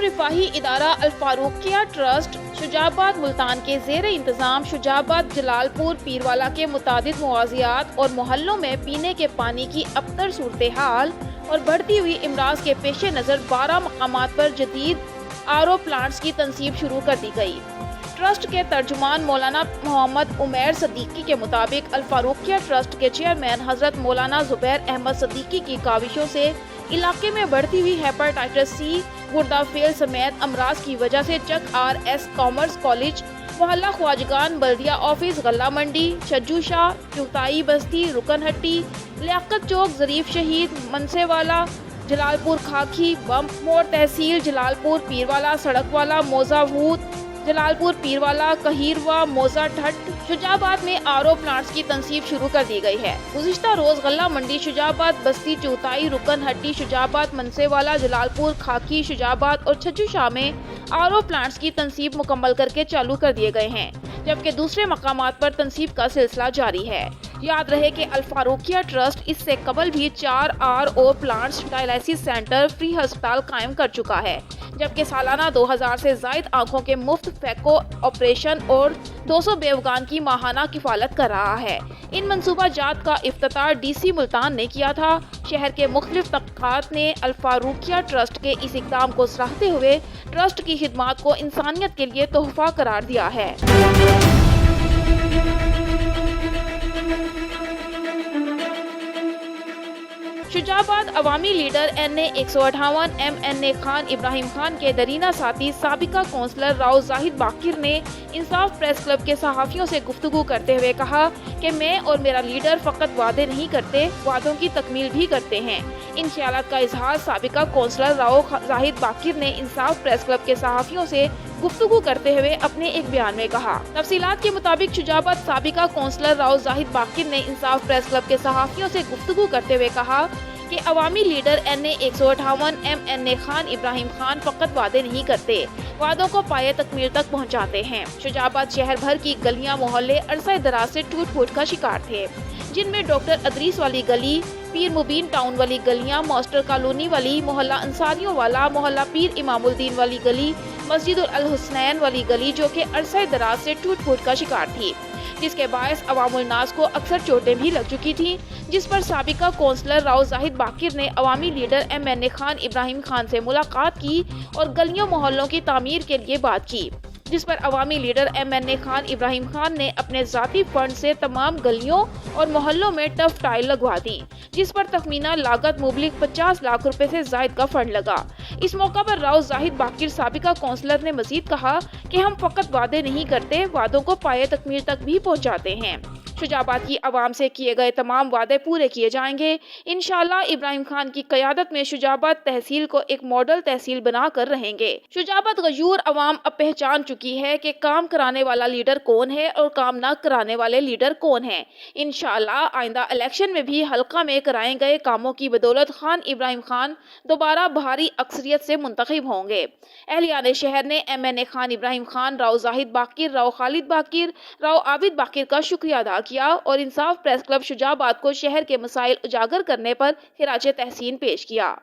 औक़ाफ़ रिफ़ाही इदारा अल-फ़ारूक़िया ट्रस्ट शुजाबाद मुल्तान के ज़ेर इंतज़ाम शुजाबाद जलालपुर पीरवाला के मुतादिद मुआज़ियात और मोहल्लों में पीने के पानी की अबतर सूरत हाल और बढ़ती हुई इमराज़ के पेश नज़र 12 मकामात पर जदीद आरओ प्लांट्स की तनसीब शुरू कर दी गई। ट्रस्ट के तर्जुमान मौलाना मोहम्मद उमैर सदीकी के मुताबिक अल-फ़ारूक़िया ट्रस्ट के चेयरमैन हज़रत मौलाना ज़ुबैर अहमद सदीकी की काविशों से इलाके में बढ़ती हुई हेपेटाइटिस सी, गुर्दा फेल समेत अमराज की वजह से चक RS कॉमर्स कॉलेज, मोहल्ला ख्वाजगान, बल्दिया ऑफिस, गल्ला मंडी, छज्जू शाह, चुगताई बस्ती, रुकनहट्टी, लियाकत चौक, ज़रीफ शहीद, मनसेवाला, जलालपुर खाकी, बम्प मोड़ तहसील जलालपुर पीरवाला, सड़क वाला, मौजा भूत, जलालपुर पीरवाला, कहीरवा, मौजा ठट, शुजाबाद में आरओ प्लांट्स की तनसीब शुरू कर दी गई है। गुज़िश्ता रोज गल्ला मंडी, शुजाबाद, बस्ती, चौथाई, रुकनहट्टी, शुजाबाद, मनसेवाला, जलालपुर खाकी, शुजाबाद और छज्जू शाह में आरओ प्लांट्स की तनसीब मुकम्मल करके चालू कर दिए गए हैं, जबकि दूसरे मकामात पर तनसीब का सिलसिला जारी है। याद रहे कि अल-फ़ारूक़िया ट्रस्ट इससे कबल भी 4 RO plants, dialysis centre, free अस्पताल कायम कर चुका है, जबकि सालाना 2000 से ज़ायद आँखों के मुफ्त फैको ऑपरेशन और 200 बेवगान की माहाना किफ़ालत कर रहा है। इन मंसूबा जात का इफ्तिताह DC मुल्तान ने किया था। शहर के मुख्तलिफ तबक़ात ने अल-फ़ारूक़िया ट्रस्ट के इस इक़दाम को सराहते हुए ट्रस्ट की खिदमात को इंसानियत के लिए तोहफ़ा करार दिया है। शुजाबाद अवामी leader NA 158 MNA Khan Ibrahim Khan के दरीना साथी साबिका कौंसलर राव जाहिद बाकिर ने इंसाफ प्रेस क्लब के सहाफ़ियों से गुफ्तगू करते हुए कहा कि मैं और मेरा लीडर फ़कत वादे नहीं करते, वादों की तकमील भी करते हैं। इन ख्यालात का इजहार साबिका कौंसलर राव जाहिद बाकिर ने इंसाफ प्रेस क्लब के सहाफ़ियों से गुफ्तगू करते हुए अपने एक बयान में कहा। तफसीलात के मुताबिक शुजाबाद साबिका कौंसलर राव जाहिद बाकिर ने इंसाफ प्रेस क्लब के सहाफ़ियों से गुफ्तगू करते हुए कहा कि अवामी leader NA 158 MNA Khan Ibrahim Khan फ़कत वादे नहीं करते, वादों को पाए तकमील तक पहुँचाते हैं। शुजाबाद शहर भर की गलियाँ मोहल्ले अरसा दराज से टूट फूट का शिकार थे, जिनमें डॉक्टर अदरीस वाली गली, पीर मुबीन टाउन वाली गलियाँ, मास्टर कॉलोनी वाली, मोहल्ला अंसारियों वाला, मोहल्ला पीर इमामुद्दीन वाली गली, मस्जिद अल हुसनैन वाली गली जो कि अरसा दराज से टूट फूट का शिकार थी, जिसके बायस अवामुल नास को अक्सर चोटें भी लग चुकी थी, जिस पर साबिका कौंसलर राव जाहिद बाकिर ने अवामी लीडर MNA खान इब्राहिम खान से मुलाकात की और गलियों मोहल्लों की तामीर के लिए बात की, जिस पर अवामी लीडर MNA खान इब्राहिम खान ने अपने ज़ाती फंड से तमाम गलियों और मोहल्लों में टफ टाइल लगवा दी, जिस पर तखमीना लागत मुबलिग 50 लाख रुपए से ज़ायद का फंड लगा। इस मौका पर राव जाहिद बाकिर साबिका कौंसलर ने मजीद कहा कि हम फ़कत वादे नहीं करते, वादों को पाए तकमील तक भी पहुँचाते हैं। शुजाबाद की आवाम से किए गए तमाम वादे पूरे किए जाएंगे। इंशाअल्लाह इब्राहिम खान की क़यादत में शुजाबाद तहसील को एक मॉडल तहसील बना कर रहेंगे। शुजाबाद गयूर अवाम अब पहचान चुकी है कि काम कराने वाला लीडर कौन है और काम न कराने वाले लीडर कौन है। इंशाअल्लाह आइंदा इलेक्शन में भी हल्का में कराए गए कामों की बदौलत खान इब्राहिम खान दोबारा भारी अक्सरियत से मुंतखब होंगे। अहलियान शहर ने MNA खान इब्राहिम खान, राव जाहिद बाकिर, राव खालिद बाकिर, राव आबिद बाकिर का शुक्रिया अदा किया और इंसाफ प्रेस क्लब शुजाबाद को शहर के मसाइल उजागर करने पर खिराजे तहसीन पेश किया।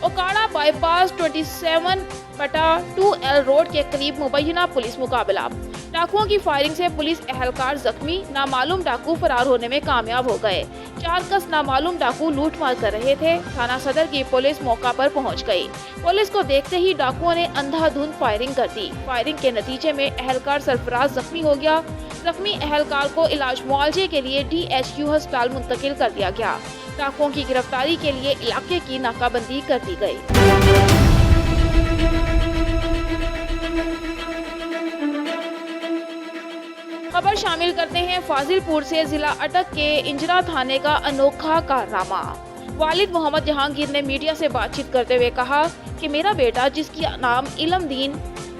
ओकाड़ा बाईपास 27/2L रोड के करीब मुबैना पुलिस मुकाबला। डाकुओं की फायरिंग से पुलिस एहलकार जख्मी, नामालूम डाकू फरार होने में कामयाब हो गए। 4 कस नामालूम डाकू लूटमार कर रहे थे। थाना सदर की पुलिस मौका पर पहुंच गई। पुलिस को देखते ही डाकुओं ने अंधाधुंध फायरिंग कर दी। फायरिंग के नतीजे में एहलकार सरफराज जख्मी हो गया। जख्मी एहलकार को इलाज मुआवजे के लिए DHQ अस्पताल मुंतकिल कर दिया गया। डाकुओं की गिरफ्तारी के लिए इलाके की नाकाबंदी कर दी गई। खबर शामिल करते हैं फाजिलपुर से। जिला अटक के इंजरा थाने का अनोखा कारनामा। वालिद मोहम्मद जहांगीर ने मीडिया से बातचीत करते हुए कहा कि मेरा बेटा, जिसकी नाम इलमदीन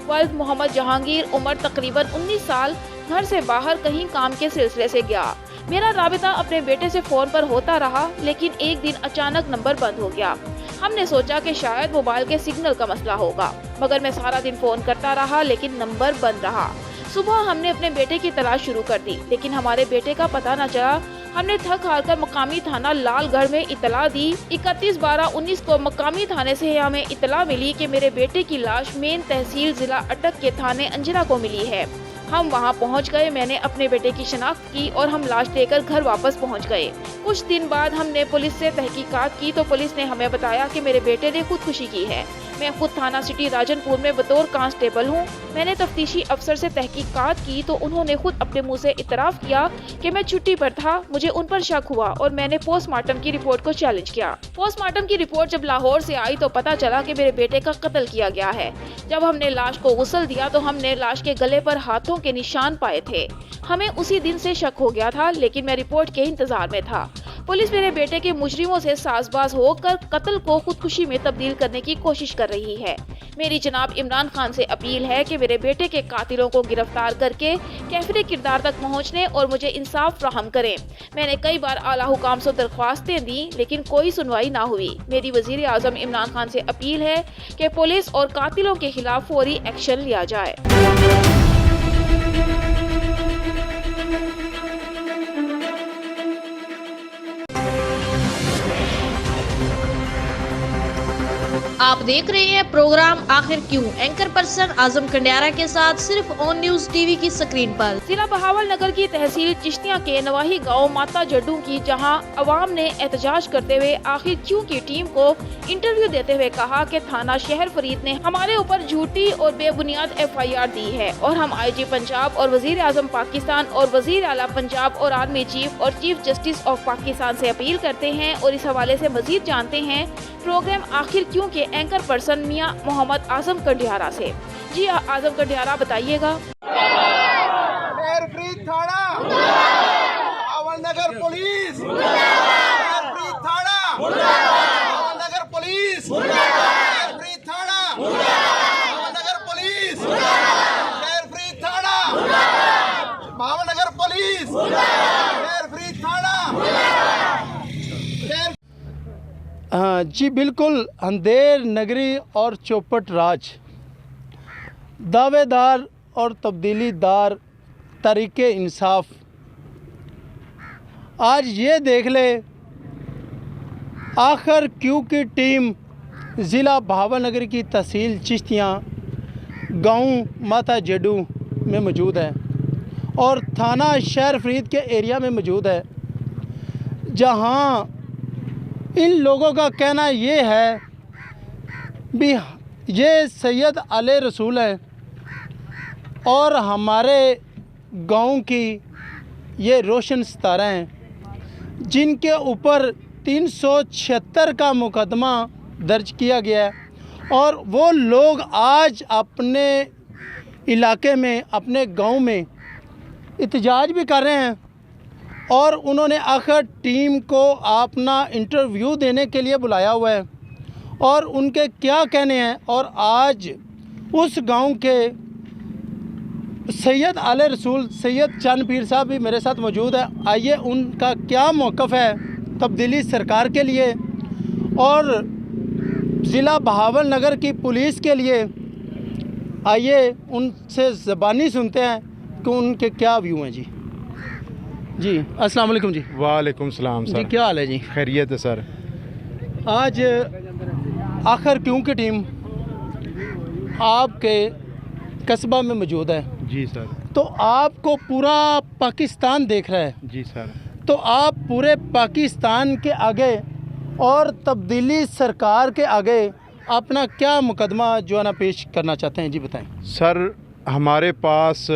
वल्द मोहम्मद जहांगीर, उम्र तकरीबन 19 साल, घर से बाहर कहीं काम के सिलसिले से गया। मेरा राबिता अपने बेटे से फोन पर होता रहा, लेकिन एक दिन अचानक नंबर बंद हो गया। हमने सोचा कि शायद मोबाइल के सिग्नल का मसला होगा, मगर मैं सारा दिन फोन करता रहा लेकिन नंबर बंद रहा। सुबह हमने अपने बेटे की तलाश शुरू कर दी, लेकिन हमारे बेटे का पता न चला। हमने थक हार कर मकामी थाना लालगढ़ में इतला दी। 31/12/19 को मकामी थाने से हमें इतला मिली कि मेरे बेटे की लाश मेन तहसील जिला अटक के थाने अंजना को मिली है। हम वहां पहुंच गए। मैंने अपने बेटे की शिनाख्त की और हम लाश लेकर घर वापस पहुंच गए। कुछ दिन बाद हमने पुलिस से तहकीकात की तो पुलिस ने हमें बताया कि मेरे बेटे ने खुदकुशी की है। मैं खुद थाना सिटी राजनपुर में बतौर कांस्टेबल हूं। मैंने तफ्तीशी अफसर से तहकीकात की तो उन्होंने खुद अपने मुंह से इतराफ किया कि मैं छुट्टी पर था। मुझे उन पर शक हुआ और मैंने पोस्टमार्टम की रिपोर्ट को चैलेंज किया। पोस्टमार्टम की रिपोर्ट जब लाहौर से आई तो पता चला कि मेरे बेटे का कत्ल किया गया है। जब हमने लाश को गुस्ल दिया तो हमने लाश के गले पर हाथों के निशान पाए थे। हमें उसी दिन से शक हो गया था, लेकिन मैं रिपोर्ट के इंतजार में था। पुलिस मेरे बेटे के मुजरिमों से साजबाज होकर कत्ल को खुदकुशी में तब्दील करने की कोशिश कर रही है। मेरी जनाब इमरान खान से अपील है कि मेरे बेटे के कातिलों को गिरफ्तार करके कैफिर किरदार तक पहुंचने और मुझे इंसाफ फ्राहम करें। मैंने कई बार आला हुकाम से दरख्वास्तें दी, लेकिन कोई सुनवाई ना हुई। मेरी वजीर आजम इमरान खान से अपील है कि पुलिस और कातिलों के खिलाफ फौरी एक्शन लिया जाए। आप देख रहे हैं प्रोग्राम आखिर क्यों, एंकर पर्सन आजम कंडियारा के साथ सिर्फ ऑन न्यूज टीवी की स्क्रीन पर। जिला बहावल नगर की तहसील चिश्तियां के नवाही गांव माता जड्डू की जहां अवाम ने एहतजाज करते हुए आखिर क्यों की टीम को इंटरव्यू देते हुए कहा कि थाना शहर फरीद ने हमारे ऊपर झूठी और बेबुनियाद FIR दी है और हम IG पंजाब और वजीर आजम पाकिस्तान और वजीर आला पंजाब और आर्मी चीफ और चीफ जस्टिस ऑफ पाकिस्तान से अपील करते हैं और इस हवाले से मजीद जानते हैं प्रोग्राम आखिर क्यों के एंकर पर्सन मियां मोहम्मद आजम कंडियारा से। जी आजम कंडियारा बताइएगा। थाना बहावल नगर पुलिस, थाना बहावल नगर पुलिस, थाना बहावल नगर पुलिस, थाना बहावल नगर पुलिस, थाना। जी बिल्कुल, अंधेर नगरी और चौपट राज दावेदार और तब्दीलीदार तरीके इंसाफ। आज ये देख ले आखिर क्यों की टीम ज़िला बहावल नगर की तहसील चिश्तियाँ गांव माता जड्डू में मौजूद है और थाना शहर फरीद के एरिया में मौजूद है, जहां इन लोगों का कहना ये है भी ये सैयद आले रसूल है और हमारे गांव की ये रोशन सितारा हैं जिनके ऊपर 376 का मुकदमा दर्ज किया गया है और वो लोग आज अपने इलाके में अपने गांव में एहतजाज भी कर रहे हैं और उन्होंने आखिर टीम को अपना इंटरव्यू देने के लिए बुलाया हुआ है और उनके क्या कहने हैं। और आज उस गांव के सैयद आले रसूल सैयद चंद पीर साहब भी मेरे साथ मौजूद है। आइए उनका क्या मौक़िफ़ है तब्दीली सरकार के लिए और ज़िला बहावल नगर की पुलिस के लिए, आइए उनसे ज़बानी सुनते हैं कि उनके क्या व्यू हैं। जी अस्सलाम वालेकुम जी। वालेकुम सलाम सर। जी क्या हाल है जी? खैरियत है सर। आज आखिर क्यों की टीम आपके कस्बा में मौजूद है। जी सर। तो आपको पूरा पाकिस्तान देख रहा है। जी सर। तो आप पूरे पाकिस्तान के आगे और तब्दीली सरकार के आगे अपना क्या मुकदमा जो है ना पेश करना चाहते हैं? जी बताएं सर। हमारे पास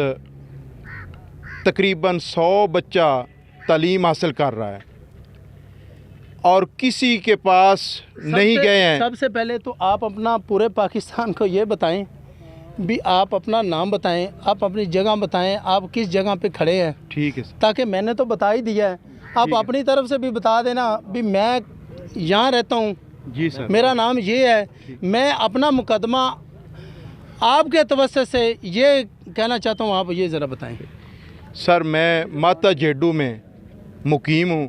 तकरीबन 100 बच्चा तालीम हासिल कर रहा है और किसी के पास नहीं गए हैं। सबसे पहले तो आप अपना पूरे पाकिस्तान को ये बताएं भी, आप अपना नाम बताएं, आप अपनी जगह बताएं, आप किस जगह पे खड़े हैं। ठीक है सर। ताकि मैंने तो बता ही दिया है, आप अपनी तरफ से भी बता देना भी मैं यहाँ रहता हूँ। जी सर। मेरा नाम ये है, मैं अपना मुकदमा आपके तवज्जो से ये कहना चाहता हूँ, आप ये ज़रा बताएं। सर मैं माता जेडू में मुकीम हूँ,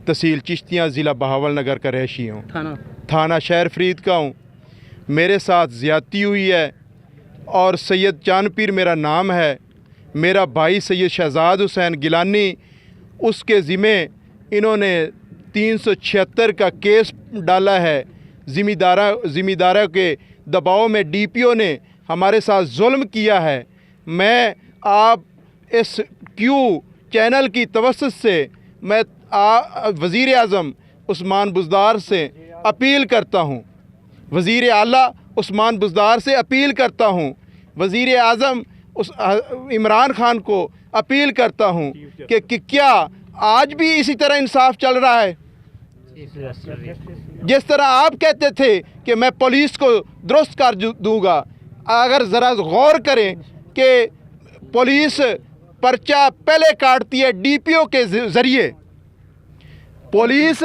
तहसील चिश्तियाँ, ज़िला बहावल नगर का रहशी हूँ, थाना शहर फरीद का हूँ। मेरे साथ ज़्यादती हुई है और सैयद चांद पीर मेरा नाम है। मेरा भाई सैयद शहजाद हुसैन गिलानी उसके ज़िम्मे इन्होंने 376 का केस डाला है। ज़िम्मेदारों के दबाव में डीपीओ ने हमारे साथ जुल्म किया है। मैं आप इस क्यू चैनल की तवस्सुत से मैं वज़ीर आज़म उस्मान बुज़दार से अपील करता हूँ, वज़ीर आला उस्मान बुज़दार से अपील करता हूँ, वज़ीर आज़म इमरान खान को अपील करता हूँ कि क्या आज भी इसी तरह इंसाफ चल रहा है? जिस तरह आप कहते थे कि मैं पुलिस को दुरुस्त कर दूँगा, अगर ज़रा गौर करें कि पुलिस पर्चा पहले काटती है डीपीओ के ज़रिए, पुलिस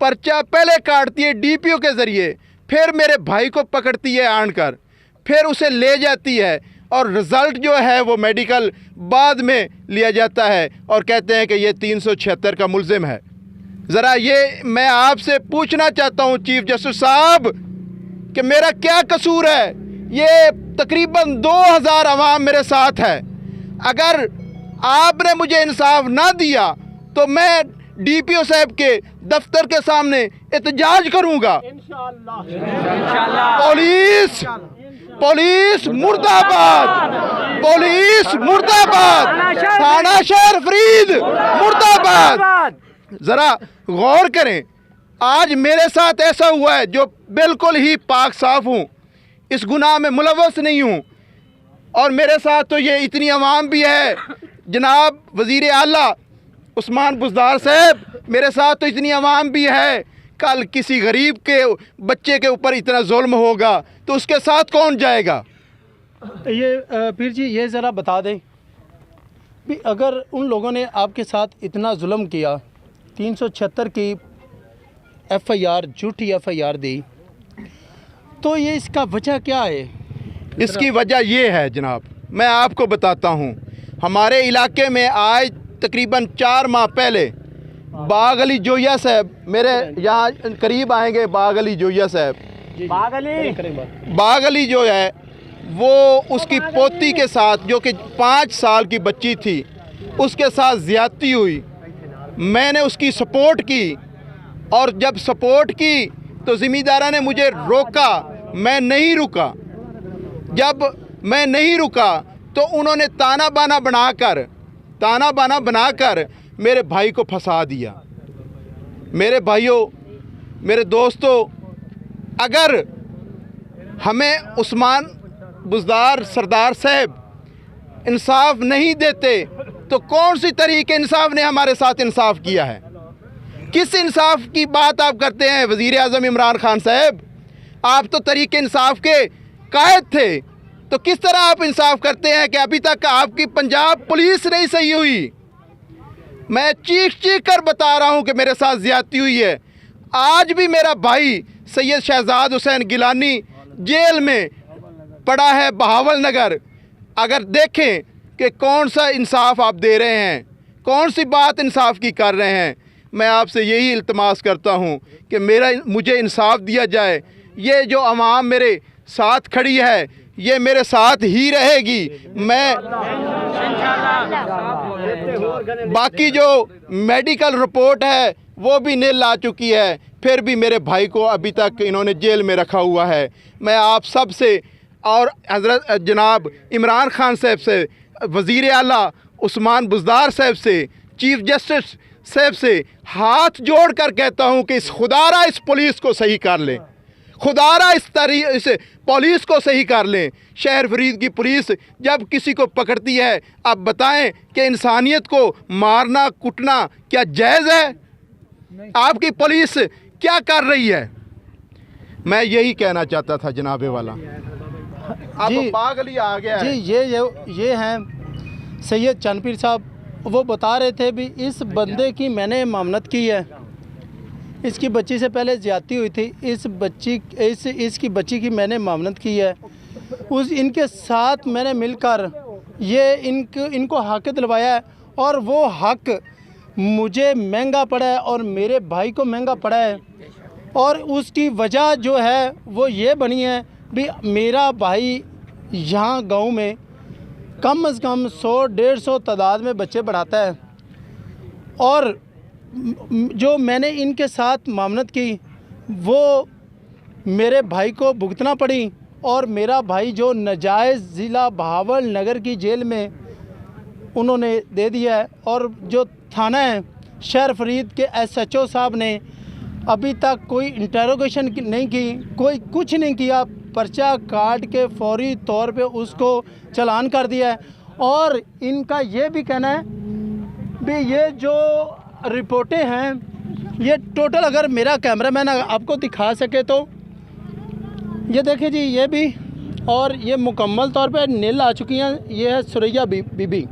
पर्चा पहले काटती है डीपीओ के ज़रिए, फिर मेरे भाई को पकड़ती है आनकर, फिर उसे ले जाती है और रिज़ल्ट जो है वो मेडिकल बाद में लिया जाता है और कहते हैं कि ये 376 का मुल्ज़िम है। ज़रा ये मैं आपसे पूछना चाहता हूँ चीफ जस्टिस साहब कि मेरा क्या कसूर है? ये तकरीबन 2000 अवाम मेरे साथ है। अगर आपने मुझे इंसाफ ना दिया तो मैं डीपीओ साहब के दफ्तर के सामने एहतजाज करूँगा। पुलिस मुर्दाबाद, पुलिस मुर्दाबाद, थाना शहर फरीद मुर्दाबाद। ज़रा गौर करें, आज मेरे साथ ऐसा हुआ है जो बिल्कुल ही पाक साफ हूँ, इस गुनाह में मुलव्वस नहीं हूँ, और मेरे साथ तो ये इतनी अवाम भी है। जनाब वज़ीर आला उस्मान बुज़दार साहब, मेरे साथ तो इतनी अवाम भी है। कल किसी गरीब के बच्चे के ऊपर इतना जुल्म होगा तो उसके साथ कौन जाएगा? ये पीर जी ये ज़रा बता दें भी अगर उन लोगों ने आपके साथ इतना जुल्म किया, 376 की एफआईआर, झूठी एफआईआर दी, तो ये इसका वजह क्या है? इसकी वजह ये है जनाब, मैं आपको बताता हूँ। हमारे इलाके में आज तकरीबन 4 माह पहले बाग अली जोया साहब, मेरे यहाँ करीब आएंगे बाग अली जोया साहब, बाग अली जो है वो उसकी पोती के साथ जो कि 5 साल की बच्ची थी उसके साथ ज़्यादती हुई। मैंने उसकी सपोर्ट की और जब सपोर्ट की तो ज़िम्मेदारा ने मुझे रोका, मैं नहीं रुका। जब मैं नहीं रुका तो उन्होंने ताना बाना बनाकर मेरे भाई को फंसा दिया। मेरे भाइयों, मेरे दोस्तों, अगर हमें उस्मान बुज़दार सरदार साहब इंसाफ नहीं देते तो कौन सी तरीके इंसाफ ने हमारे साथ इंसाफ किया है? किस इंसाफ की बात आप करते हैं वज़ीर आज़म इमरान खान साहब? आप तो तरीके इंसाफ के कायद थे, तो किस तरह आप इंसाफ करते हैं कि अभी तक आपकी पंजाब पुलिस नहीं सही हुई? मैं चीख कर बता रहा हूं कि मेरे साथ ज़्यादती हुई है। आज भी मेरा भाई सैयद शहजाद हुसैन गिलानी जेल में पड़ा है बहावल नगर। अगर देखें कि कौन सा इंसाफ आप दे रहे हैं, कौन सी बात इंसाफ की कर रहे हैं, मैं आपसे यही इल्तमास करता हूं कि मुझे इंसाफ दिया जाए। ये जो अवाम मेरे साथ खड़ी है ये मेरे साथ ही रहेगी। मैं बाकी जो मेडिकल रिपोर्ट है वो भी नील आ चुकी है, फिर भी मेरे भाई को अभी तक इन्होंने जेल में रखा हुआ है। मैं आप सब से और हज़रत जनाब इमरान खान साहब से, वज़ीर आला उस्मान बुज़दार साहब से, चीफ जस्टिस साहब से हाथ जोड़ कर कहता हूँ कि खुदारा इस पुलिस को सही कर लें, खुदारा इस पुलिस को सही कर लें। शहर फरीद की पुलिस जब किसी को पकड़ती है, आप बताएं कि इंसानियत को मारना कुटना क्या जायज़ है? आपकी पुलिस क्या कर रही है? मैं यही कहना चाहता था जनाबे वाला। अब बाग अली आ गया जी है। ये हैं सैयद चनपीर साहब, वो बता रहे थे भी इस बंदे की मैंने मामनत की है, इसकी बच्ची से पहले ज़्यादती हुई थी, इसकी बच्ची की मैंने मामनत की है, इनके साथ मैंने मिलकर ये इनको हक दिलवाया है और वो हक मुझे महंगा पड़ा है और मेरे भाई को महंगा पड़ा है। और उसकी वजह जो है वो ये बनी है भी मेरा भाई यहाँ गांव में कम से कम 100-150 तादाद में बच्चे पढ़ाता है। और जो मैंने इनके साथ मामलत की वो मेरे भाई को भुगतना पड़ी और मेरा भाई जो नाजायज़ ज़िला बहावल नगर की जेल में उन्होंने दे दिया है। और जो थाना है शहर फरीद के SHO साहब ने अभी तक कोई इंटरोगेशन नहीं की, कोई कुछ नहीं किया, पर्चा काट के फौरी तौर पे उसको चालान कर दिया है। और इनका ये भी कहना है भी ये जो रिपोर्टें हैं ये टोटल, अगर मेरा कैमरामैन आपको दिखा सके तो ये देखिए जी, ये भी, और ये मुकम्मल तौर पे नील आ चुकी हैं। ये है सुरैया बीबी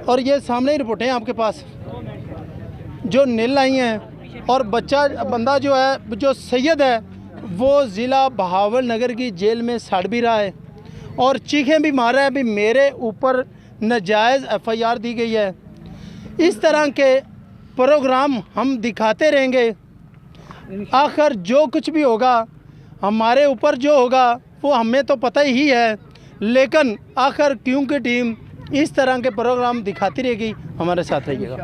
और ये सामने ही रिपोर्टें हैं आपके पास जो नील आई हैं। और बंदा जो है, जो सैयद है, वो ज़िला बहावल नगर की जेल में सड़ भी रहा है और चीखें भी मार रहा है भी मेरे ऊपर नाजायज़ FIR दी गई है। इस तरह के प्रोग्राम हम दिखाते रहेंगे। आखिर जो कुछ भी होगा हमारे ऊपर जो होगा वो हमें तो पता ही है, लेकिन आखिर क्यों की टीम इस तरह के प्रोग्राम दिखाती रहेगी। हमारे साथ रहिएगा।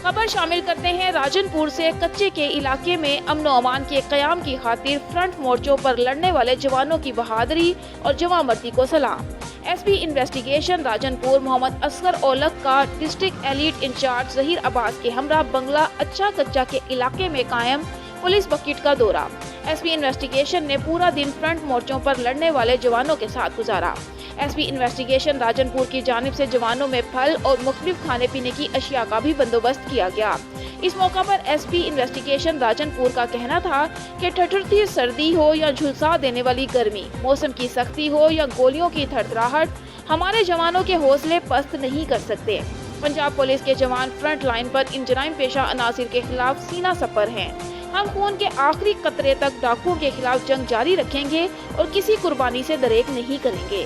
खबर शामिल करते हैं राजनपुर से। कच्चे के इलाके में अमन व अमान के क़याम की खातिर फ्रंट मोर्चों पर लड़ने वाले जवानों की बहादुरी और जवामर्दी को सलाम। SP इन्वेस्टिगेशन राजनपुर मोहम्मद असगर औलख का district elite incharge Zaheer Abbas के हमरा बंगला अच्छा कच्चा के इलाके में कायम पुलिस बकेट का दौरा। SP इन्वेस्टिगेशन ने पूरा दिन फ्रंट मोर्चों पर लड़ने वाले जवानों के साथ गुजारा। SP इन्वेस्टिगेशन राजनपुर की जानिब से जवानों में फल और मुख्तलिफ खाने पीने की अशिया का भी बंदोबस्त किया गया। इस मौका पर SP इन्वेस्टिगेशन राजनपुर का कहना था कि ठठरती सर्दी हो या झुलसा देने वाली गर्मी, मौसम की सख्ती हो या गोलियों की थरथराहट, हमारे जवानों के हौसले पस्त नहीं कर सकते। पंजाब पुलिस के जवान फ्रंट लाइन पर इन जराइम पेशा अनासिर के खिलाफ सीना सपर हैं। हम खून के आखिरी कतरे तक डाकुओं के खिलाफ जंग जारी रखेंगे और किसी कुर्बानी से दरेक नहीं करेंगे।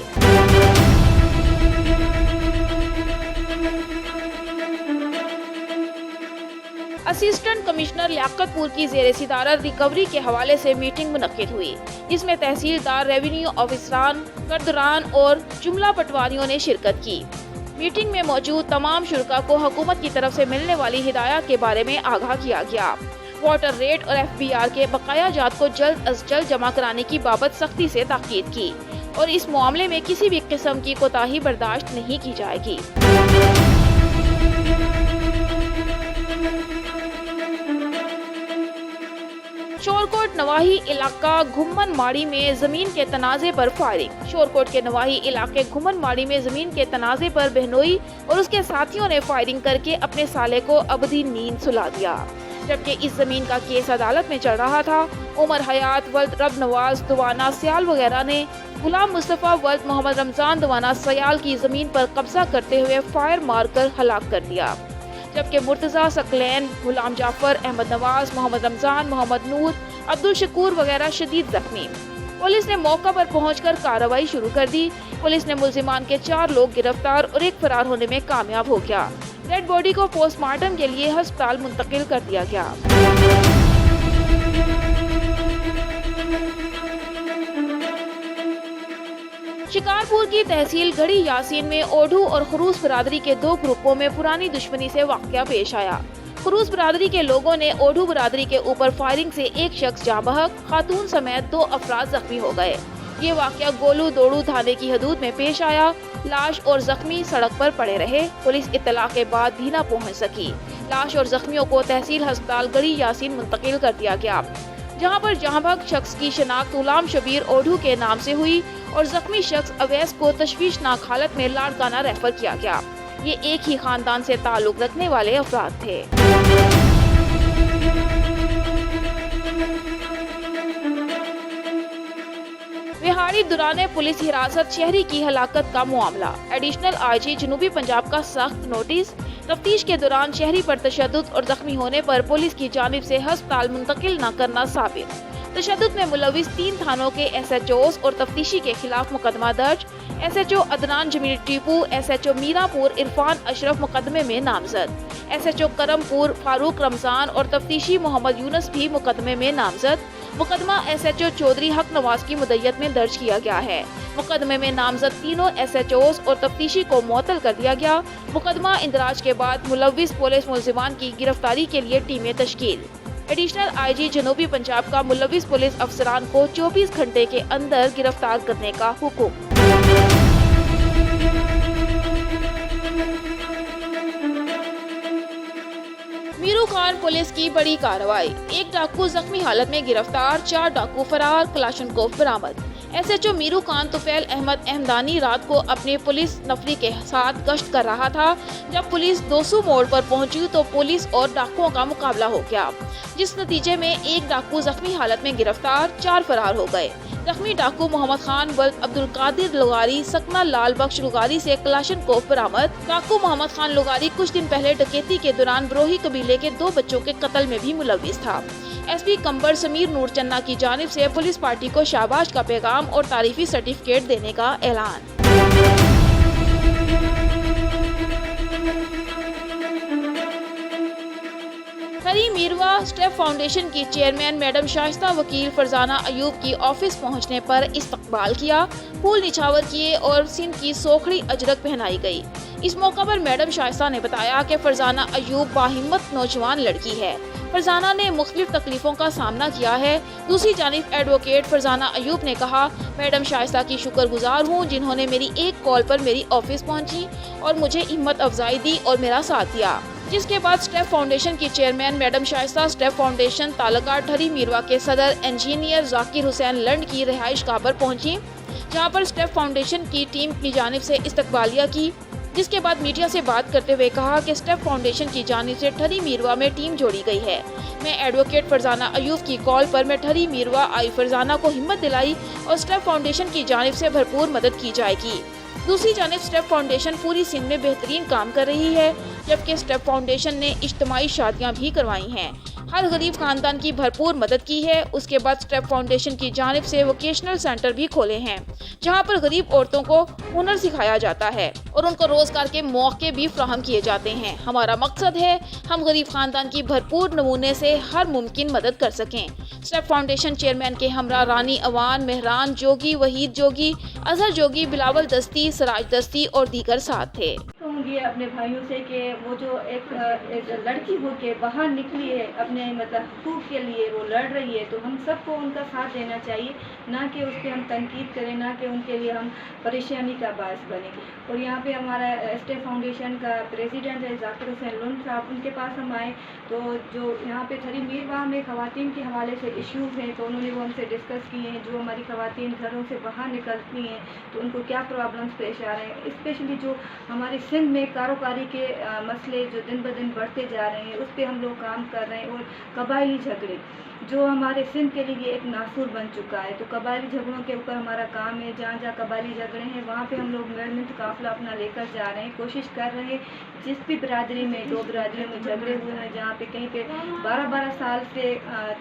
असिस्टेंट कमिश्नर लियाकतपुर की ज़ेरे सिदारत रिकवरी के हवाले से मीटिंग मुनक्किद हुई, जिसमें तहसीलदार, रेवेन्यू ऑफिसरान, करदरान और जुमला पटवारियों ने शिरकत की। मीटिंग में मौजूद तमाम शुरका को हुकूमत की तरफ से मिलने वाली हिदायत के बारे में आगाह किया गया। वाटर रेट और FBR के बकाया जात को जल्द अज जल्द जमा कराने की बाबत सख्ती से ताकीद की और इस मामले में किसी भी किस्म की कोताही बर्दाश्त नहीं की जाएगी। शोरकोट नवाही इलाका घुम्मन माड़ी में जमीन के तनाजे पर फायरिंग। शोरकोट के नवाही इलाके घुम्मन माड़ी में जमीन के तनाजे पर बहनोई और उसके साथियों ने फायरिंग करके अपने साले को अबदी नींद सुला दिया। जबकि इस जमीन का केस अदालत में चल रहा था। उमर हयात वल्द रब नवाज दुवाना सयाल वगैरह ने गुलाम मुस्तफ़ा वल्द मोहम्मद रमजान दुवाना सयाल की जमीन पर कब्जा करते हुए फायर मारकर हलाक कर दिया। जबकि मुर्तजा सकलैन, गुलाम जाफर, अहमद नवाज, मोहम्मद रमजान, मोहम्मद नूर, अब्दुल शकूर वगैरह शदीद जख्मी। पुलिस ने मौका पर पहुंचकर कार्रवाई शुरू कर दी। पुलिस ने मुल्जिमान के 4 लोग गिरफ्तार और 1 फरार होने में कामयाब हो गया। डेड बॉडी को पोस्टमार्टम के लिए अस्पताल मुंतकिल कर दिया गया। शिकारपुर की तहसील गढ़ी यासीन में ओढ़ू और खरूस बरादरी के 2 ग्रुपों में पुरानी दुश्मनी से वाक़या पेश आया। खरूस बरादरी के लोगों ने ओढ़ू बरादरी के ऊपर फायरिंग से एक शख्स जाँ बहक, खातून समेत 2 अफराद जख्मी हो गए। ये वाक़या गोलू दोड़ू थाने की हदूद में पेश आया। लाश और जख्मी सड़क पर पड़े रहे। पुलिस इत्तला के बाद भी न पहुंच सकी। लाश और जख्मियों को तहसील अस्पताल गढ़ी यासीन मुंतकिल कर दिया गया, जहां पर जहांभग शख्स की शिनाख्त गुलाम शबीर ओढ़ू के नाम से हुई और जख्मी शख्स अवैस को तशवीशनाक हालत में लाड़काना रेफर किया गया। ये एक ही खानदान से ताल्लुक रखने वाले अफराद थे। बिहारी दुराने पुलिस हिरासत शहरी की हलाकत का मामला। एडिशनल IG जनूबी पंजाब का सख्त नोटिस। तफ्तीश के दौरान शहरी पर तशद्दुद और जख्मी होने पर पुलिस की जानिब से अस्पताल मुंतकिल न करना साबित। तशद्दुद में मुलविस 3 थानों के SHOs और तफ्तीशी के खिलाफ मुकदमा दर्ज। SHO अदनान जमील टीपू, SHO मीरापुर इरफान अशरफ मुकदमे में नामजद। SHO करमपुर फारूक रमजान और तफ्तीशी मोहम्मद यूनुस भी मुकदमे में नामजद। मुकदमा SHO चौधरी हक नवाज की मुद्दत में दर्ज किया गया है। मुकदमे में नामजद तीनों SHOs और तफ्तीशी को मुअत्तल कर दिया गया। मुकदमा इंदराज के बाद मुलविस पुलिस मुलजिमान की गिरफ्तारी के लिए टीमें तश्कील। एडिशनल IG जनूबी पंजाब का मुलविस पुलिस अफसरान को 24 घंटे के अंदर गिरफ्तार करने का हुक्म। मीरू खान पुलिस की बड़ी कार्रवाई, 1 डाकू जख्मी हालत में गिरफ्तार, 4 डाकू फरार, क्लाशनकोफ बरामद। SHO मीरू खान तुफैल अहमद अहमदानी रात को अपने पुलिस नफरी के साथ गश्त कर रहा था। जब पुलिस 200 मोड़ पर पहुंची तो पुलिस और डाकुओं का मुकाबला हो गया, जिस नतीजे में 1 डाकू जख्मी हालत में गिरफ्तार, 4 फरार हो गए। जख्मी डाकू मोहम्मद खान वल्द अब्दुल कादिर लुगारी सकना लाल बख्श लुगारी से क्लाशनकोफ बरामद। डाकू मोहम्मद खान लुगारी कुछ दिन पहले डकैती के दौरान बरोही कबीले के 2 बच्चों के कत्ल में भी मुलविस था। SP कंबर समीर नूर चन्ना की जानिब से पुलिस पार्टी को शाबाश का पैगाम और तारीफी सर्टिफिकेट देने का ऐलान। हरी मीरवा स्टेप फाउंडेशन की चेयरमैन मैडम शाइस्ता वकील फरजाना अयूब की ऑफिस पहुंचने पर इस्तकबाल किया, फूल निछावर किए और सिंध की सोखड़ी अजरक पहनाई गई। इस मौका पर मैडम शाइस्ता ने बताया कि फरजाना अयूब बाहिम्मत नौजवान लड़की है। फरजाना ने मुख्तलिफ तकलीफों का सामना किया है। दूसरी जानिब एडवोकेट फरजाना अयूब ने कहा, मैडम शाइस्ता की शुक्रगुजार हूँ जिन्होंने मेरी एक कॉल पर मेरी ऑफिस पहुँची और मुझे हिम्मत अफजाई दी और मेरा साथ दिया। जिसके बाद स्टेप फाउंडेशन की chairman madam Shaista step foundation taluka Thari Mirwah के सदर इंजीनियर जाकिर हुसैन लंड की रिहाइश गाह पर पहुँची, जहाँ पर स्टेप फाउंडेशन की टीम की जानिब से इस्तकबालिया की। जिसके बाद मीडिया से बात करते हुए कहा कि स्टेप फाउंडेशन की जानिब से ठरी मीरवा में टीम जोड़ी गई है। मैं एडवोकेट फरजाना अयूब की कॉल पर मैं ठरी मीरवा आई, फरजाना को हिम्मत दिलाई और स्टेप फाउंडेशन की जानिब से भरपूर मदद की जाएगी। दूसरी जानिब स्टेप फाउंडेशन पूरी सिंध में बेहतरीन काम कर रही है, जबकि स्टेप फाउंडेशन ने इज्तिमाई शादियाँ भी करवाई हैं, हर गरीब खानदान की भरपूर मदद की है। उसके बाद स्टेप फाउंडेशन की जानिब से वोकेशनल सेंटर भी खोले हैं, जहां पर गरीब औरतों को हुनर सिखाया जाता है और उनको रोजगार के मौके भी फ्राहम किए जाते हैं। हमारा मकसद है हम गरीब खानदान की भरपूर नमूने से हर मुमकिन मदद कर सकें। स्टेप फाउंडेशन चेयरमैन के हमरा रानी अवान, मेहरान जोगी, वहीद जोगी, अजहर जोगी, बिलावल दस्ती, सराज दस्ती और दीगर साथ थे। कहूँगी अपने भाइयों से कि वो जो एक लड़की हो के बाहर निकली है, अपने मतलब हकूक़ के लिए वो लड़ रही है, तो हम सबको उनका साथ देना चाहिए, ना कि उस पर हम तनकीद करें, ना कि उनके लिए हम परेशानी का बायस बने। और यहाँ पे हमारा स्टेप फाउंडेशन का प्रेसिडेंट है जाकिर हुसैन लुंड साहब, उनके पास हम आए तो जो यहाँ पे ठरी मीरवा में ख़वातीन के हवाले से इश्यूज़ हैं, तो उन्होंने वो हमसे डिस्कस किए हैं। जो हमारी ख़वातीन घरों से बाहर निकलती हैं तो उनको क्या प्रॉब्लम्स पेश आ रहे हैं, स्पेशली जो हमारे सिंध में कारोबारी के मसले जो दिन ब दिन बढ़ते जा रहे हैं, उस पर हम लोग काम कर रहे हैं। और कबायली झगड़े जो हमारे सिंध के लिए एक नासूर बन चुका है, तो कबायली झगड़ों के ऊपर हमारा काम है। जहाँ जहाँ कबायली झगड़े हैं वहाँ पे हम लोग मिलमित काफ़िला अपना लेकर जा रहे हैं, कोशिश कर रहे हैं। जिस भी बिरादरी में 2 बिरादरियों में झगड़े हुए हैं, जहाँ पे कहीं पे 12-12 साल से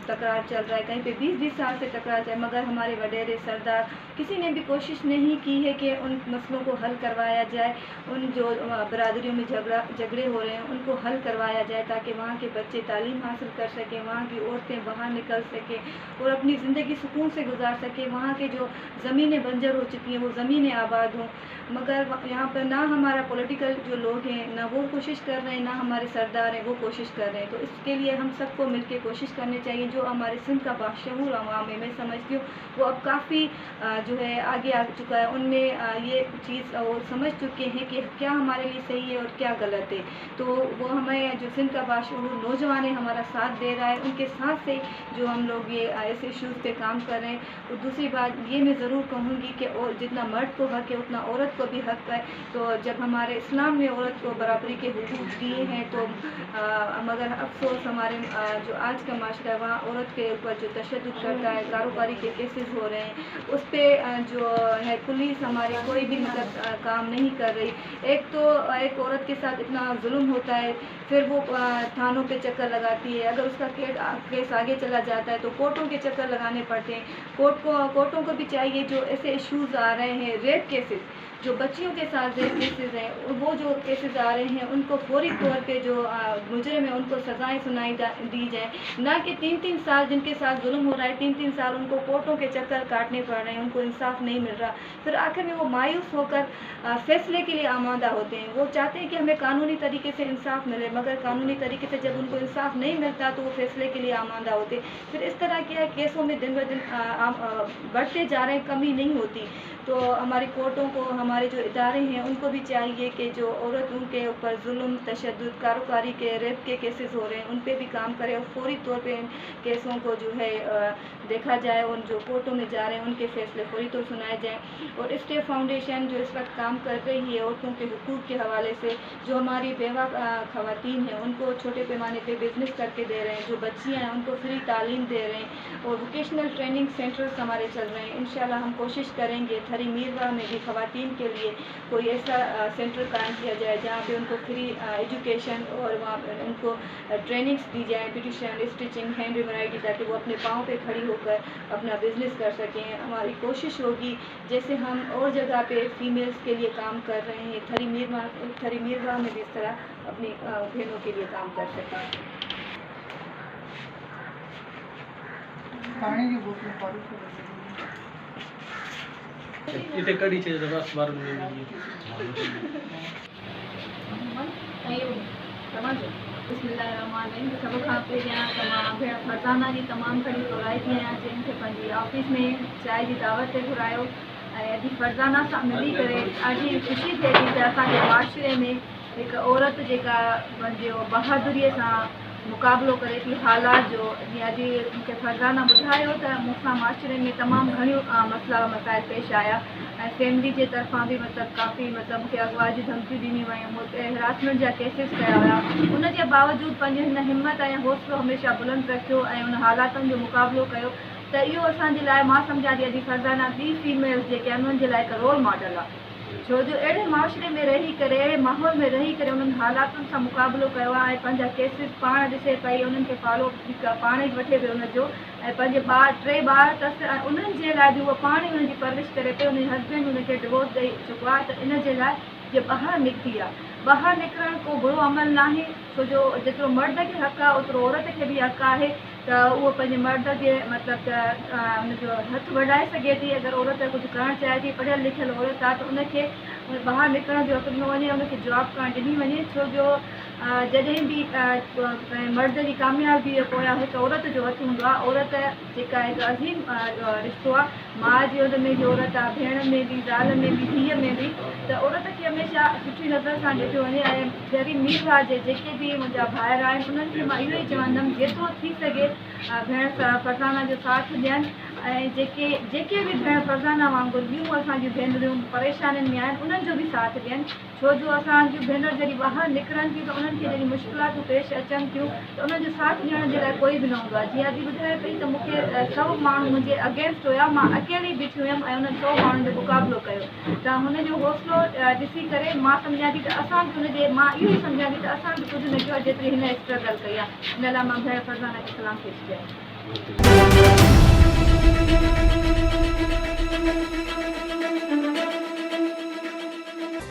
तकरार चल रहा है, कहीं पे 20-20 साल से तकरार चल, मगर हमारे वडेरे सरदार किसी ने भी कोशिश नहीं की है कि उन मसलों को हल करवाया जाए। उन जो बिरादरियों में झगड़े हो रहे हैं उनको हल करवाया जाए, ताकि वहाँ के बच्चे तालीम हासिल कर सकें, वहाँ की औरतें बाहर निकल सकें और अपनी ज़िंदगी सुकून से गुजार सकें। वहाँ के जो ज़मीनें बंजर हो चुकी हैं वो ज़मीनें आबाद हों। मगर यहाँ पर ना हमारा पॉलिटिकल जो लोग हैं ना वो कोशिश कर रहे हैं, ना हमारे सरदार हैं वो कोशिश कर रहे हैं। तो इसके लिए हम सबको मिलकर कोशिश करनी चाहिए। जो हमारे सिंध का बाशऊर अवाम है, मैं समझती हूँ वो अब काफ़ी जो है आगे आ चुका है, उनमें ये चीज़ वो समझ चुके हैं कि क्या हमारे लिए सही है और क्या गलत है। तो वो हमें जो सिंध का बाशऊर नौजवान है हमारा साथ दे रहा है, उनके साथ से जो हम लोग ये ऐसे इशूज़ पे काम कर रहे हैं। और दूसरी बात ये मैं ज़रूर कहूँगी कि और जितना मर्द को हक है उतना औरत को भी हक है। तो जब हमारे इस्लाम ने औरत को बराबरी के हुकूक दिए हैं, तो मगर अफसोस हमारे जो आज का माशरा है वहाँ औरत के ऊपर जो तशद्दुद करता है, कारोबारी के केसेस हो रहे हैं, उस पर जो है पुलिस हमारी कोई भी मतलब काम नहीं कर रही। एक तो एक औरत के साथ इतना जुल्म होता है, फिर वो थानों पे चक्कर लगाती है। अगर उसका केस आगे चला जाता है तो कोर्टों के चक्कर लगाने पड़ते हैं। कोर्टों को भी चाहिए जो ऐसे इश्यूज़ आ रहे हैं, रेप केसेस, जो बच्चियों के साथ रेप केसेस हैं, वो जो केसेस आ रहे हैं उनको फौरी तौर पे जो मुजरिम है उनको सज़ाएं दी जाए, ना कि 3-3 साल जिनके साथ जुल्म हो रहा है 3-3 साल उनको कोर्टों के चक्कर काटने पड़ रहे हैं, उनको इंसाफ नहीं मिल रहा। फिर आखिर में वो मायूस होकर फैसले के लिए आमादा होते हैं। वो चाहते हैं कि हमें कानूनी तरीके से इंसाफ मिले, मगर कानूनी तरीके से जब उनको इंसाफ नहीं मिलता तो वो फैसले के लिए आमादा होते। फिर इस तरह के केसों में दिन ब दिन बढ़ते जा रहे हैं, कमी नहीं होती। तो हमारी कोर्टों को, हमारे जो इदारे हैं उनको भी चाहिए कि जो औरतों के ऊपर जुल्म, तशद्दुद, कारोकारी के, रेप के केसेस हो रहे हैं उन पे भी काम करें और फौरी तौर पे इन केसों को जो है देखा जाए और जो कोर्टों में जा रहे हैं उनके फैसले फौरी तौर सुनाए जाएँ। और स्टे फाउंडेशन जो इस वक्त काम कर रही है औरतों के हुकूक के हवाले से, जो हमारी बेवा ख़वातीन हैं उनको छोटे पैमाने पे बिज़नेस करके दे रहे हैं, जो बच्चियाँ हैं उनको फ्री तालीम दे रहे हैं और वोकेशनल ट्रेनिंग सेंटर्स हमारे चल रहे हैं। इंशाल्लाह हम कोशिश करेंगे थरी मीरवा में भी ख़वातीन के लिए कोई ऐसा सेंटर कायम किया जाए जहाँ पे उनको फ्री एजुकेशन और वहाँ पर उनको ट्रेनिंग्स दी जाए, ब्यूटिशियन, स्टिचिंग, हैंड एम्ब्रॉयडरी, ताकि वो अपने पाँव पे खड़ी होकर अपना बिज़नेस कर सकें। हमारी कोशिश होगी जैसे हम और जगह पे फीमेल्स के लिए काम कर रहे हैं, थरी मीरवा में भी इस तरह अपनी बहनों के लिए काम कर सकें। इथे कढीचे रस मारून बिस्मिल्लाहिर्रहमानिर्रहीम। सभु खां पहिरियां त मां भेण फरज़ाना जी तमामु घणी तोराई थी आहियां, जंहिंखे पंहिंजी ऑफिस में चांहि जी दावत ते घुरायो ऐं अॼु फरज़ाना सां मिली करे ॾाढी ख़ुशी थिए थी त असांजे माशरे में हिकु औरत जेका पंहिंजो बहादुरीअ सां मुक़ाबिलो करे थी हालात जो। जीअं अॼु मूंखे फरज़ाना ॿुधायो त मूंसां माशरे में तमामु घणियूं मसइला मसाइल पेश आया ऐं फैमिली जे तरफ़ां बि मतिलबु काफ़ी मतिलबु मूंखे अगवा जी धमकियूं ॾिनियूं वयूं, मूंखे हिरासमेंट जा केसिस कया हुया। उनजे बावजूदु पंहिंजी हिन हिमत ऐं हौसलो हमेशह बुलंद रखियो ऐं उन हालातुनि जो मुक़ाबिलो कयो। त इहो असांजे लाइ, मां सम्झां थी अॼु फरज़ाना ॿी फीमेल्स जेके आहिनि उन्हनि जे लाइ हिकु रोल मॉडल आहे, छो जो अहिड़े माशरे में रही करे, अहिड़े माहौल में रही करे उन्हनि हालातुनि सां मुक़ाबिलो कयो आहे ऐं पंहिंजा केसिस पाण ॾिसे पई, उन्हनि खे फॉलो पाण ई वठे पई उनजो, ऐं पंहिंजे 3 ॿार अथसि ऐं उन्हनि जे लाइ बि उहा पाण ई उन्हनि जी परवरिश करे पई। उनजे हस्बैंड उनखे डिवोर्स ॾेई चुको आहे, त इन जे लाइ जे ॿाहिरि निकिती आहे। ॿाहिरि निकिरणु को बुरो अमल न आहे, छो जो जेतिरो मर्द खे हक़ आहे ओतिरो औरत खे बि हक़ आहे त उहो पंहिंजे मर्द खे मतिलबु त हुनजो हथु वधाए सघे थी। अगरि औरत कुझु करणु चाहे थी, पढ़ियल लिखियल औरत आहे, त उनखे ॿाहिरि निकिरण जो हक़ ॾिनो वञे, उनखे जॉब करणु ॾिनी वञे, छो जो जॾहिं बि मर्द जी कामयाबी पोयां हिकु औरत जो हथु हूंदो आहे। औरत जेका हिकु अज़ीम रिश्तो आहे, माउ जी हुन में बि औरत आहे, भेण में बि, ज़ाल में बि, धीअ में बि, त औरत खे हमेशह सुठी नज़र सां ॾिठो वञे। ऐं थरी मीरवा जे जेके बि मुंहिंजा भाइर आहिनि उन्हनि खे मां इहो ई चवंदमि जेतिरो थी सघे भेण फरज़ाना जो साथ ॾियनि ऐं जेके बि भेण फरज़ाना वांगुरु ॿियूं असांजियूं भेनरियूं परेशानियुनि में आहिनि उन्हनि जो बि साथ ॾियनि, छो जो असांजियूं भेनरूं जॾहिं ॿाहिरि निकिरनि थियूं त उन्हनि खे जॾहिं मुश्किलातूं पेश अचनि थियूं त उन्हनि जो साथ ॾियण जे लाइ कोई बि न हूंदो आहे। जीअं अॼु ॿुधाए पई त मूंखे 100 माण्हू मुंहिंजे अगेंस्ट हुया, मां अकेली बीठी हुयमि ऐं उन्हनि 100 माण्हुनि जो मुक़ाबिलो कयो। त हुनजो हौसलो ॾिसी करे मां सम्झां थी त असां बि हुनजे, मां इहो ई सम्झां थी त असां बि कुझु न कयो जेतिरी हिन स्ट्रगल कई आहे। हिन लाइ मां भेण फरज़ाना खे सलाम पेश कयां।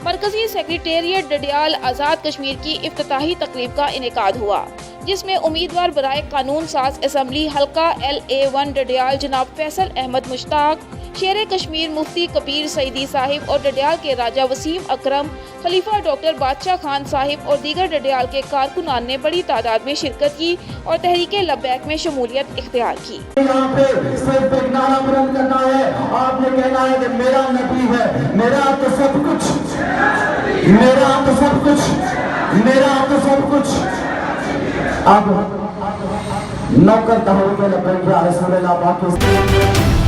मरकजी सेक्रेटेरिएट डडियाल आज़ाद कश्मीर की इफ्तिताही तकरीब का इनेकाद हुआ, जिसमें उम्मीदवार बराए कानून साज असम्बली हल्का LA1 डडियाल जनाब फैसल अहमद मुश्ताक, शेर कश्मीर मुफ्ती कबीर सईदी साहिब और डडियाल के राजा वसीम अकरम, खलीफा डॉक्टर बादशाह खान साहिब और दीगर डडियाल के कारकुनान ने बड़ी तादाद में शिरकत की और तहरीक लब्बैक में शमूलियत इख्तियार की। यहाँ पे सिर्फ एक नारा बुलंद करना है, आपने कहना है कि मेरा नबी है, मेरा तो सब कुछ, मेरा तो सब कुछ, मेरा तो सब कुछ। अब नौकर तहरीक लब्बैक या रसूलुल्लाह बाकी